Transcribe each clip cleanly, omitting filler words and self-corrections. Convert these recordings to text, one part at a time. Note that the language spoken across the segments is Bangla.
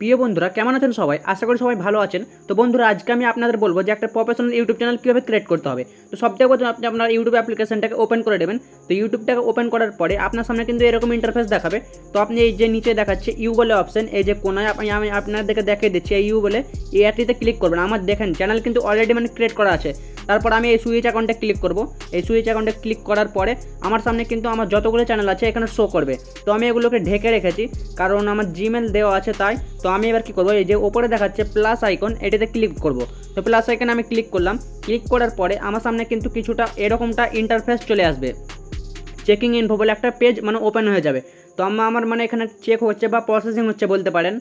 প্রিয় বন্ধুরা কেমন আছেন সবাই? আশা করি সবাই ভালো আছেন। তো বন্ধুরা আজকে আমি আপনাদের বলবো যে একটা প্রফেশনাল ইউটিউব চ্যানেল কীভাবে ক্রিয়েট করতে হবে। তো সবথেকে প্রথমে আপনি আপনার ইউটিউব অ্যাপ্লিকেশনটাকে ওপেন করে নেবেন। তো ইউটিউবটাকে ওপেন করার পরে আপনার সামনে কিন্তু এরকম ইন্টারফেস দেখাবে। তো আপনি এই যে নিচে দেখাচ্ছে ইউ বলে অপশন, এই যে কোনায় আমি আপনাদেরকে দেখিয়ে দিচ্ছি এই ইউ বলে এই অ্যাপটিতে ক্লিক করবেন। আমার দেখেন চ্যানেল কিন্তু অলরেডি ক্রিয়েট করা আছে। তারপর আমি এই সুইচ অ্যাকাউন্টে ক্লিক করব। এই সুইচ অ্যাকাউন্টে ক্লিক করার পরে আমার সামনে কিন্তু আমার যতগুলো চ্যানেল আছে এখানে শো করবে। তো আমি এগুলোকে ঢেকে রেখেছি কারণ আমার জিমেল দেওয়া আছে তাই। তো আমি এবার কী করবো, এই যে ওপরে দেখাচ্ছে প্লাস আইকন, এটাতে ক্লিক করব। তো প্লাস আইকনে আমি ক্লিক করলাম। ক্লিক করার পরে আমার সামনে কিন্তু কিছুটা এরকমটা ইন্টারফেস চলে আসবে। চেকিং ইনফো বলে একটা পেজ ওপেন হয়ে যাবে। তো আমার এখানে চেক হচ্ছে বা প্রসেসিং হচ্ছে বলতে পারেন।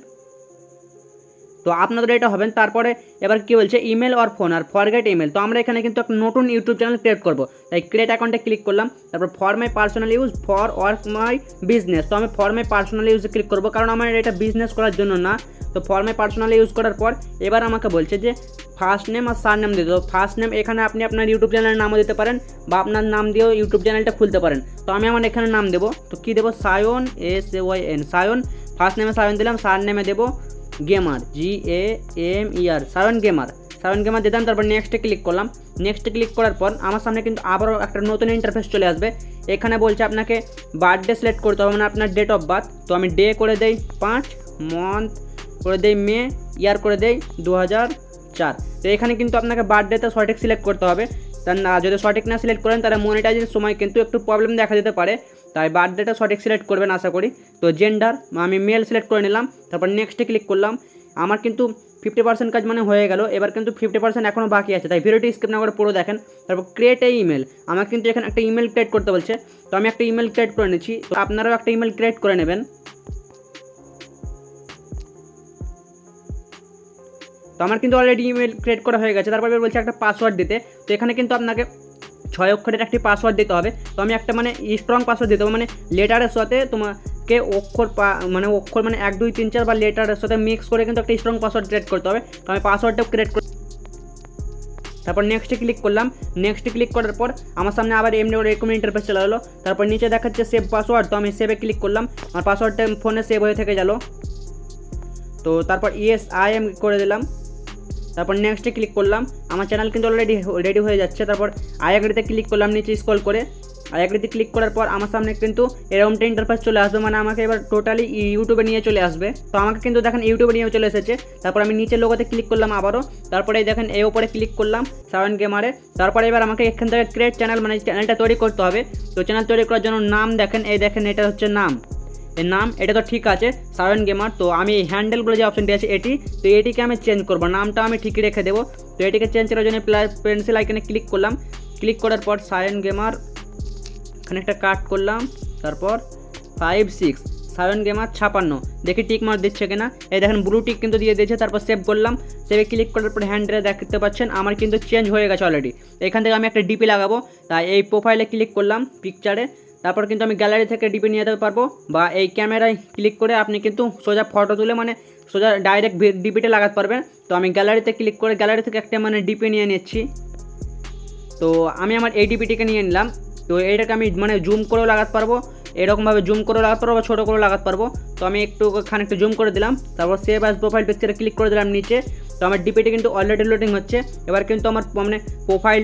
তো আপনাদের এটা হবেন। তারপরে এবার কি বলছে ইমেল আর ফোন আর ফরগেট ইমেল। তো আমরা এখানে কিন্তু একটা নতুন ইউটিউব চ্যানেল ক্রিয়েট করব, তাই ক্রিয়েট অ্যাকাউন্টে ক্লিক করলাম। তারপর for my personal use for work my business. তো আমি ফর মাই পার্সোনাল ইউজে ক্লিক করবো কারণ আমার এটা বিজনেস করার জন্য না। তো ফর মাই পার্সোনাল ইউজ করার পর এবার আমাকে বলছে যে ফার্স্ট নেম আর সার নেম দিতে। তো ফার্স্ট নেম এখানে আপনি আপনার ইউটিউব চ্যানেলের নামও দিতে পারেন বা আপনার নাম দিয়েও ইউটিউব চ্যানেলটা খুলতে পারেন। তো আমি আমার এখানে নাম দেবো। তো কী দেবো, সায়ন SAYN সায়ন। ফার্স্ট নেমে সায়ন দিলাম, সার নেমে দেবো গেমার GAMER সায়ন গেমার দিলাম। তারপর নেক্সটে ক্লিক করলাম। নেক্সটে ক্লিক করার পর আমার সামনে কিন্তু আবারও একটা নতুন ইন্টারফেস চলে আসবে। এখানে বলছে আপনাকে বার্থডে সিলেক্ট করতে হবে, আপনার ডেট অফ বার্থ। তো আমি ডে করে দেই 5, মান্থ করে দেই মে, ইয়ার করে দেই 2004। তো এখানে কিন্তু আপনাকে বার্থডেতে সঠিক সিলেক্ট করতে হবে। তার না যদি সঠিক না সিলেক্ট করেন তাহলে মনিটাইজের সময় কিন্তু একটু প্রবলেম দেখা দিতে পারে, তাই বার্থডেটা সঠিক সিলেক্ট করবেন আশা করি। তো জেন্ডার আমি মেল সিলেক্ট করে নিলাম। তারপর নেক্সটে ক্লিক করলাম। আমার কিন্তু 50% কাজ হয়ে গেল। এবার কিন্তু 50% এখনও বাকি আছে, তাই ভিডিওটি স্কিপ না করে পুরো দেখেন। তারপর ক্রিয়েট এই ইমেল, আমার কিন্তু এখানে একটা ইমেল ক্রিয়েট করতে বলছে। তো আমি একটা ইমেল ক্রিয়েট করে নিচ্ছি। তো আপনারাও একটা ইমেল ক্রিয়েট করে নেবেন। তো আমার কিন্তু অলরেডি ইমেল ক্রিয়েট করা হয়ে গেছে। তারপর বলছে একটা পাসওয়ার্ড দিতে। তো এখানে কিন্তু আপনাকে 6 অক্ষরের একটি পাসওয়ার্ড দিতে হবে। তো আমি একটা স্ট্রং পাসওয়ার্ড দিতে হবে, লেটারের সাথে তোমাকে অক্ষর 1 2 3 4 বা লেটারের সাথে মিক্স করে কিন্তু একটা স্ট্রং পাসওয়ার্ড ক্রিয়েট করতে হবে। তো আমি পাসওয়ার্ডটাও ক্রিয়েট করে তারপর নেক্সটে ক্লিক করলাম। নেক্সটে ক্লিক করার পর আমার সামনে আবার এরকম ইন্টারফেস চলে গেলো। তারপর নিচে দেখাচ্ছে সেভ পাসওয়ার্ড। তো আমি সেভে ক্লিক করলাম। আমার পাসওয়ার্ডটা ফোনে সেভ হয়ে থেকে গেল। তো তারপর ইয়েস আই এম করে দিলাম। তারপর নেক্সটে ক্লিক করলাম। আমার চ্যানেল কিন্তু অলরেডি রেডি হয়ে যাচ্ছে। তারপর আই এগ্রিতে ক্লিক করলাম, নিচে স্ক্রল করে আই এগ্রিতে ক্লিক করার পর আমার সামনে কিন্তু এরকমটা ইন্টারফেস চলে আসবে, আমাকে এবার টোটালি ইউটিউবে নিয়ে চলে আসবে। তো আমাকে কিন্তু দেখেন ইউটিউবে নিয়ে চলে এসেছে। তারপর আমি নিচের লোগোতে ক্লিক করলাম আবারও। তারপরে দেখেন এই ওপরে ক্লিক করলাম সায়ন গেমারে। তারপরে এবার আমাকে এখান থেকে ক্রিয়েট চ্যানেল চ্যানেলটা তৈরি করতে হবে। তো চ্যানেল তৈরি করার জন্য নাম দেখেন, এই দেখেন এটা হচ্ছে নাম, এর নাম এটা তো ঠিক আছে সায়ন গেমার। তো আমি হ্যান্ডেল বলে যে অপশনটি আছে এটি, তো এটিকে আমি চেঞ্জ করবো, নামটা আমি ঠিকই রেখে দেবো। তো এটিকে চেঞ্জ করার জন্য পেন্সিল আইকনে ক্লিক করলাম। ক্লিক করার পর সায়ন গেমার এখানে একটা কাট করলাম। তারপর 5 6 সায়ন গেমার 56 দেখি টিক মার্ক দিচ্ছে কিনা। এই দেখেন ব্লু টিক কিন্তু দিয়ে দিয়েছে। তারপর সেভ করলাম। সেভে ক্লিক করার পর হ্যান্ডেলে দেখতে পাচ্ছেন আমার কিন্তু চেঞ্জ হয়ে গেছে অলরেডি। এখান থেকে আমি একটা ডিপি লাগাবো, তাই এই প্রোফাইলে ক্লিক করলাম পিকচারে। তারপর কিন্তু আমি গ্যালারি থেকে ডিপি নিয়ে যেতে পারবো বা এই ক্যামেরায় ক্লিক করে আপনি কিন্তু সোজা ফটো তুলে সোজা ডাইরেক্ট ডিপিতে লাগাতে পারবেন। তো আমি গ্যালারিতে ক্লিক করে গ্যালারি থেকে একটা ডিপি নিয়ে নিচ্ছি। তো আমি আমার এই ডিপিটিকে নিয়ে নিলাম। তো এইটাকে আমি জুম করেও লাগাতে পারবো, এরকমভাবে জুম করেও লাগাতে পারবো বা ছোটো করেও লাগাতে পারবো। তো আমি খানিকটা জুম করে দিলাম। তারপর সেভ অ্যাজ প্রোফাইল পিকচারে ক্লিক করে দিলাম নিচে। তো আমার ডিপিটি কিন্তু অলরেডি লোডিং হচ্ছে। এবার কিন্তু আমার প্রোফাইল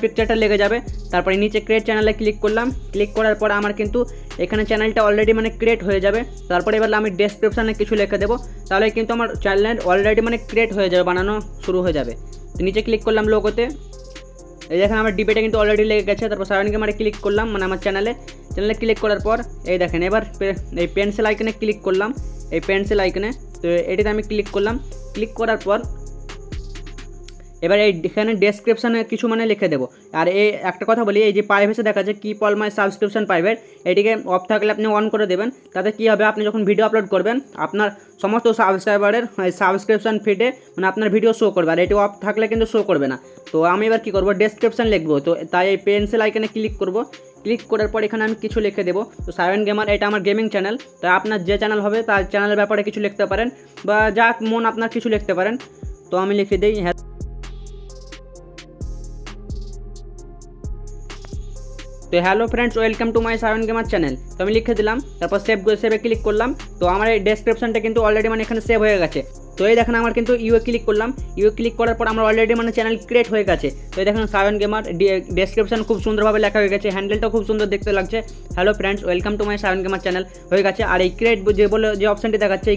পিকচারটা লেগে যাবে। তারপরে নিচে ক্রিয়েট চ্যানেলে ক্লিক করলাম। ক্লিক করার পর আমার কিন্তু এখানে চ্যানেলটা অলরেডি ক্রিয়েট হয়ে যাবে। তারপরে এবার আমি ডেসক্রিপশানে কিছু লিখে দেবো, তাহলে কিন্তু আমার চ্যানেল অলরেডি ক্রিয়েট হয়ে যাবে, বানানো শুরু হয়ে যাবে। তো নিচে ক্লিক করলাম লোগোতে, এই দেখেন আমার ডিপিটা কিন্তু অলরেডি লেগে গেছে। তারপর সায়ন গেমারে ক্লিক করলাম, আমার চ্যানেলে ক্লিক করার পর এই দেখেন এবার এই পেন্সিল আইকনে ক্লিক করলাম, এই পেন্সিল আইকনে। তো এটিতে আমি ক্লিক করলাম। ক্লিক করার পর এবার এখানে ডেসক্রিপশানে কিছু লিখে দেবো। আর এই একটা কথা বলি, এই যে প্রাইভেসি দেখা যায় keep all my subscription private, এটিকে অফ থাকলে আপনি অন করে দেবেন। তাতে কী হবে, আপনি যখন ভিডিও আপলোড করবেন আপনার সমস্ত সাবস্ক্রাইবারের সাবস্ক্রিপশন ফিডে আপনার ভিডিও শো করবে, আর এটি অফ থাকলে কিন্তু শো করবে না। তো আমি এবার কী করবো, ডেসক্রিপশান লিখবো। তো তাই এই পেন্সিল আইকনে ক্লিক করবো। ক্লিক করার পর এখানে আমি কিছু লিখে দেবো। তো সায়ন গেমার এটা আমার গেমিং চ্যানেল, তাই আপনার যে চ্যানেল হবে তার চ্যানেলের ব্যাপারে কিছু লিখতে পারেন বা যা মন আপনার কিছু লিখতে পারেন। তো আমি লিখে দিই তো তো hello friends, welcome to my Sayan gamer channel. তো আমি লিখে দিলাম, তারপর সেভে ক্লিক করলাম। তো আমার এই ডেসক্রিপশনটা কিন্তু অলরেডি মানে এখানে সেভ হয়ে গেছে। তো এই দেখেন আমার কিন্তু ইউ ক্লিক করলাম, ইউ ক্লিক করার পর আমার অলরেডি মানে চ্যানেল ক্রিয়েট হয়ে গেছে। তো এই দেখেন সায়ন গেমার, ডেসক্রিপশন খুব সুন্দরভাবে লেখা হয়ে গেছে, হ্যান্ডেলটাও খুব সুন্দর দেখতে লাগছে। Hello friends, welcome to my Sayan gamer channel হয়ে গেছে। আর এই ক্রিয়েট যে অপশনটি দেখাচ্ছে,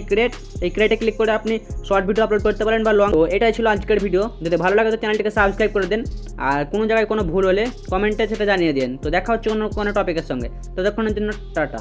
এই ক্রিয়েটে ক্লিক করে আপনি শর্ট ভিডিও আপলোড করতে পারেন বা লং। তো এটাই ছিল আজকের ভিডিও। যদি ভালো লাগে তো চ্যানেলটিকে সাবস্ক্রাইব করে দেন, আর কোনো জায়গায় কোনো ভুল হলে কমেন্টে সেটা জানিয়ে দিন। তো দেখা হচ্ছে কোনো টপিকের সঙ্গে। ততক্ষণের জন্য টাটা।